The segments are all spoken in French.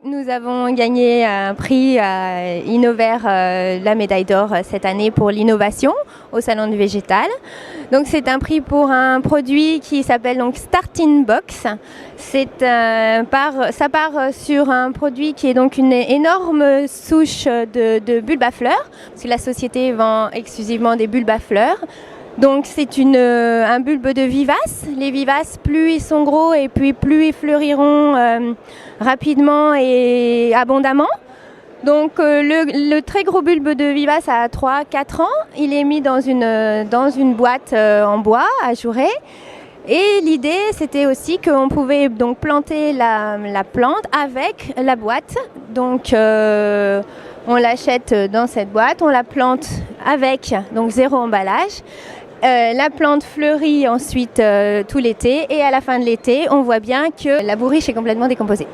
Nous avons gagné un prix à Innover, la médaille d'or cette année pour l'innovation au Salon du Végétal. Donc c'est un prix pour un produit qui s'appelle donc Starting Box. Ça part sur un produit qui est donc une énorme souche de bulbes à fleurs, parce que la société vend exclusivement des bulbes à fleurs. Donc c'est un bulbe de vivaces. Les vivaces, plus ils sont gros et puis plus ils fleuriront rapidement et abondamment. Donc le très gros bulbe de vivace a 3-4 ans. Il est mis dans une boîte en bois ajourée. Et l'idée, c'était aussi qu'on pouvait donc planter la plante avec la boîte. Donc on l'achète dans cette boîte, on la plante avec donc 0 emballage. La plante fleurit ensuite tout l'été et à la fin de l'été, on voit bien que la bourriche est complètement décomposée.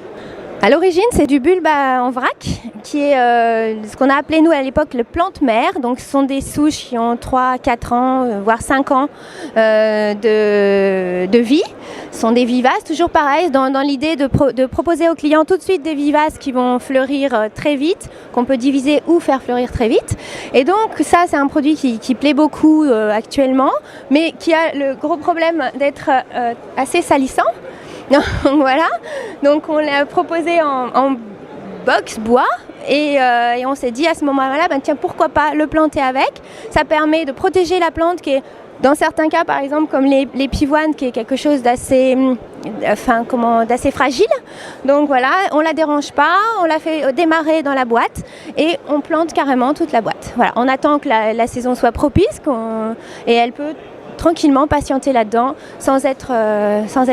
À l'origine, c'est du bulbe en vrac, qui est ce qu'on a appelé nous à l'époque le plante-mère. Donc ce sont des souches qui ont 3-4 ans, voire 5 ans de vie. Ce sont des vivaces, toujours pareil, dans l'idée de proposer aux clients tout de suite des vivaces qui vont fleurir très vite, qu'on peut diviser ou faire fleurir très vite. Et donc ça, c'est un produit qui plaît beaucoup actuellement, mais qui a le gros problème d'être assez salissant. Donc voilà, donc on l'a proposé en box bois et on s'est dit à ce moment-là, tiens, pourquoi pas le planter avec. Ça permet de protéger la plante qui est, dans certains cas par exemple comme les pivoines, qui est quelque chose d'assez fragile. Donc voilà, on la dérange pas, on la fait démarrer dans la boîte et on plante carrément toute la boîte. Voilà, on attend que la saison soit propice et elle peut tranquillement patienter là-dedans sans être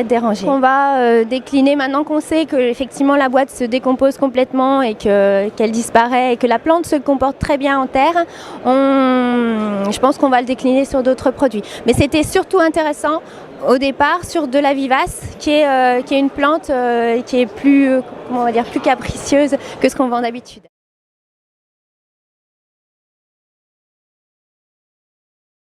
dérangée. On va décliner maintenant qu'on sait que effectivement la boîte se décompose complètement et qu'elle disparaît et que la plante se comporte très bien en terre. Je pense qu'on va le décliner sur d'autres produits. Mais c'était surtout intéressant au départ sur de la vivace qui est une plante qui est plus capricieuse que ce qu'on vend d'habitude.